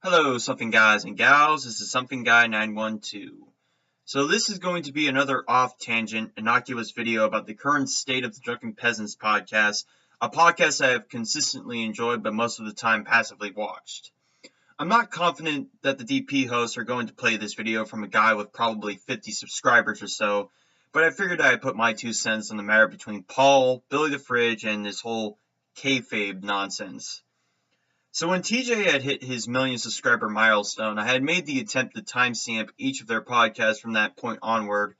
Hello, something guys and gals. This is Something Guy 912. So this is going to be another off-tangent, innocuous video about the current state of the Drunken Peasants podcast, a podcast I have consistently enjoyed but most of the time passively watched. I'm not confident that the DP hosts are going to play this video from a guy with probably 50 subscribers or so, but I figured I'd put my 2 cents on the matter between Paul, BillyTheFridge, and this whole Kayfabe nonsense. So when TJ had hit his million subscriber milestone, I had made the attempt to timestamp each of their podcasts from that point onward,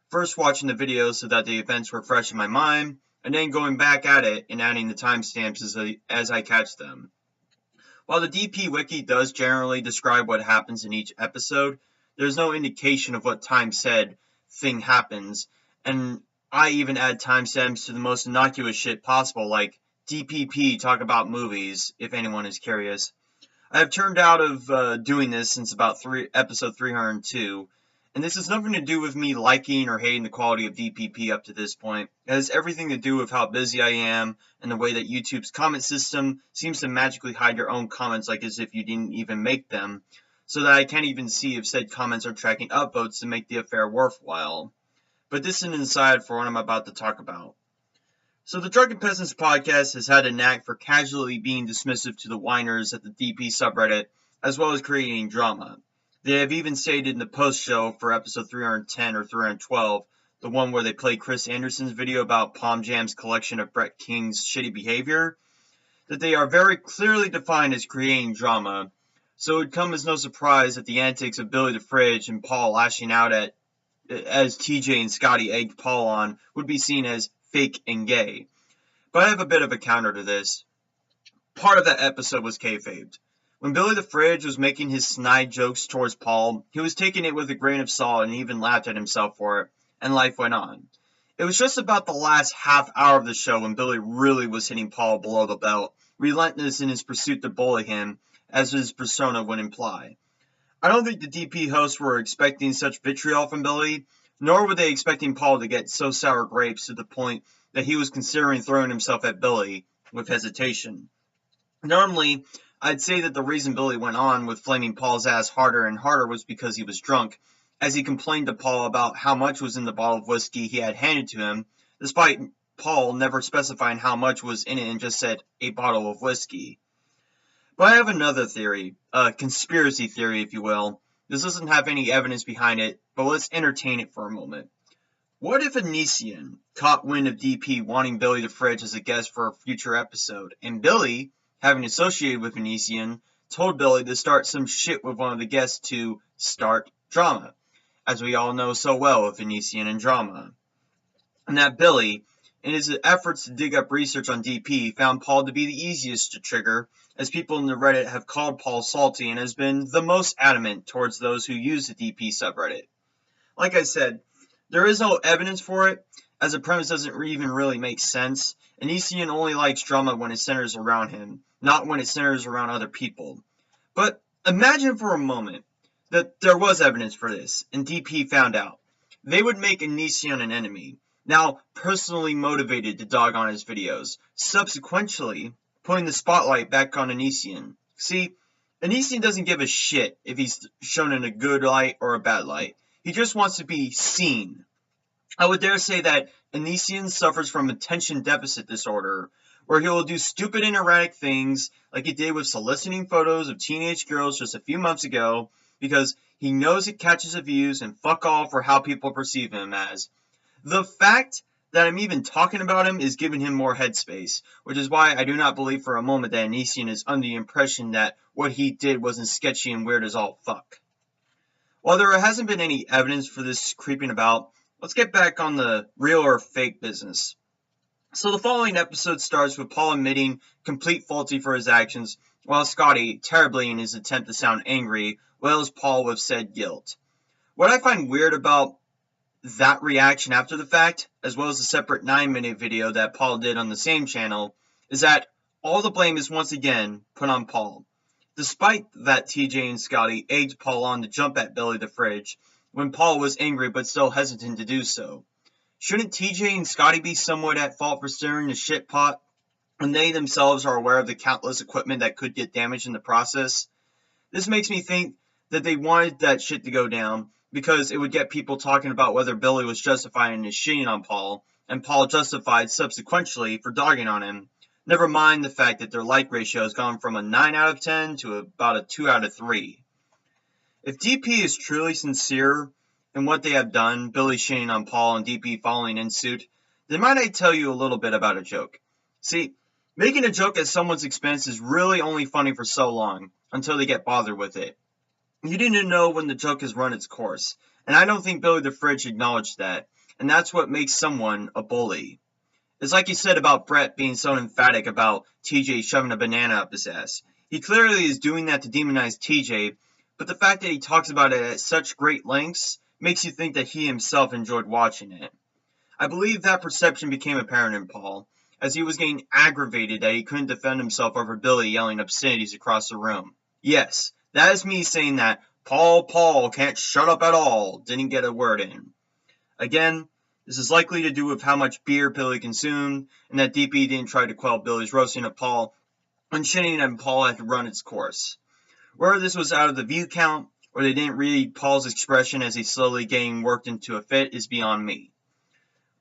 first watching the videos so that the events were fresh in my mind, and then going back at it and adding the timestamps as I catch them. While the DP Wiki does generally describe what happens in each episode, there's no indication of what time said thing happens, and I even add timestamps to the most innocuous shit possible, like DPP talk about movies, if anyone is curious. I have turned out of doing this since about episode 302, and this has nothing to do with me liking or hating the quality of DPP up to this point. It has everything to do with how busy I am and the way that YouTube's comment system seems to magically hide your own comments like as if you didn't even make them, so that I can't even see if said comments are tracking upvotes to make the affair worthwhile. But this is an aside for what I'm about to talk about. So the Drunken Peasants podcast has had a knack for casually being dismissive to the whiners at the DP subreddit, as well as creating drama. They have even stated in the post-show for episode 310 or 312, the one where they play Chris Anderson's video about Palm Jam's collection of Brett King's shitty behavior, that they are very clearly defined as creating drama. So it would come as no surprise that the antics of BillyTheFridge and Paul lashing out at, as TJ and Scotty egged Paul on, would be seen as fake and gay. But I have a bit of a counter to this. Part of that episode was kayfabed. When BillyTheFridge was making his snide jokes towards Paul, he was taking it with a grain of salt and even laughed at himself for it, and life went on. It was just about the last half hour of the show when Billy really was hitting Paul below the belt, relentless in his pursuit to bully him, as his persona would imply. I don't think the DP hosts were expecting such vitriol from Billy, nor were they expecting Paul to get so sour grapes to the point that he was considering throwing himself at Billy with hesitation. Normally, I'd say that the reason Billy went on with flaming Paul's ass harder and harder was because he was drunk, as he complained to Paul about how much was in the bottle of whiskey he had handed to him, despite Paul never specifying how much was in it and just said, a bottle of whiskey. But I have another theory, a conspiracy theory if you will. This doesn't have any evidence behind it, but let's entertain it for a moment. What if Onision caught wind of DP wanting BillyTheFridge as a guest for a future episode, and Billy, having associated with Onision, told Billy to start some shit with one of the guests to start drama, as we all know so well with Onision and drama. And that Billy, in his efforts to dig up research on DP, found Paul to be the easiest to trigger, as people in the Reddit have called Paul salty and has been the most adamant towards those who use the DP subreddit. Like I said, there is no evidence for it, as the premise doesn't even really make sense, and Onision only likes drama when it centers around him, not when it centers around other people. But imagine for a moment that there was evidence for this, and DP found out. They would make Onision an enemy, now personally motivated to dog on his videos, subsequently putting the spotlight back on Onision. See, Onision doesn't give a shit if he's shown in a good light or a bad light. He just wants to be seen. I would dare say that Onision suffers from attention deficit disorder, where he will do stupid and erratic things like he did with soliciting photos of teenage girls just a few months ago, because he knows it catches the views and fuck all for how people perceive him as. The fact that I'm even talking about him is giving him more headspace, which is why I do not believe for a moment that Onision is under the impression that what he did wasn't sketchy and weird as all fuck. While there hasn't been any evidence for this creeping about, let's get back on the real or fake business. So the following episode starts with Paul admitting complete faulty for his actions, while Scotty terribly in his attempt to sound angry, wails Paul with said guilt. What I find weird about that reaction after the fact, as well as the separate 9-minute video that Paul did on the same channel, is that all the blame is once again put on Paul. Despite that TJ and Scotty egged Paul on to jump at BillyTheFridge, when Paul was angry but still hesitant to do so. Shouldn't TJ and Scotty be somewhat at fault for stirring the shit pot, when they themselves are aware of the countless equipment that could get damaged in the process? This makes me think that they wanted that shit to go down because it would get people talking about whether Billy was justified in his shitting on Paul, and Paul justified subsequently for dogging on him. Never mind the fact that their like ratio has gone from a 9 out of 10 to about a 2 out of 3. If DP is truly sincere in what they have done, Billy shitting on Paul and DP following in suit, then might I tell you a little bit about a joke. See, making a joke at someone's expense is really only funny for so long, until they get bothered with it. You need to know when the joke has run its course, and I don't think BillyTheFridge acknowledged that, and that's what makes someone a bully. It's like you said about Brett being so emphatic about TJ shoving a banana up his ass. He clearly is doing that to demonize TJ, but the fact that he talks about it at such great lengths makes you think that he himself enjoyed watching it. I believe that perception became apparent in Paul, as he was getting aggravated that he couldn't defend himself over Billy yelling obscenities across the room. Yes, that is me saying that Paul can't shut up at all, didn't get a word in. Again, this is likely to do with how much beer Billy consumed, and that DP didn't try to quell Billy's roasting of Paul when shitting at Paul had run its course. Whether this was out of the view count, or they didn't read Paul's expression as he's slowly getting worked into a fit, is beyond me.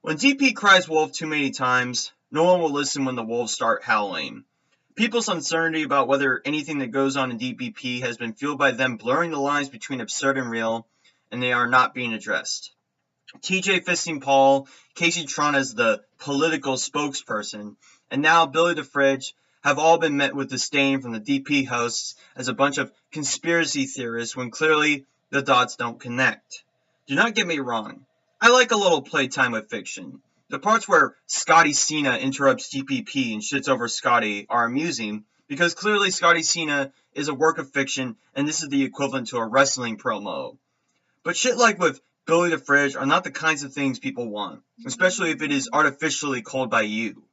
When DP cries wolf too many times, no one will listen when the wolves start howling. People's uncertainty about whether anything that goes on in DPP has been fueled by them blurring the lines between absurd and real, and they are not being addressed. TJ fisting Paul, Casey Tron as the political spokesperson, and now BillyTheFridge have all been met with disdain from the DP hosts as a bunch of conspiracy theorists when clearly the dots don't connect. Do not get me wrong. I like a little playtime with fiction. The parts where Scotty Cena interrupts DPP and shits over Scotty are amusing because clearly Scotty Cena is a work of fiction and this is the equivalent to a wrestling promo. But shit like with BillyTheFridge are not the kinds of things people want, especially if it is artificially called by you.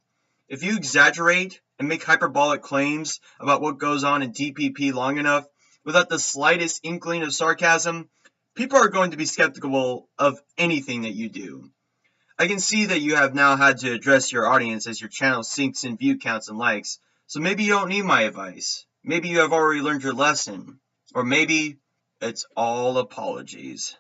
If you exaggerate and make hyperbolic claims about what goes on in DPP long enough without the slightest inkling of sarcasm, people are going to be skeptical of anything that you do. I can see that you have now had to address your audience as your channel sinks in view counts and likes, so maybe you don't need my advice. Maybe you have already learned your lesson. Or maybe it's all apologies.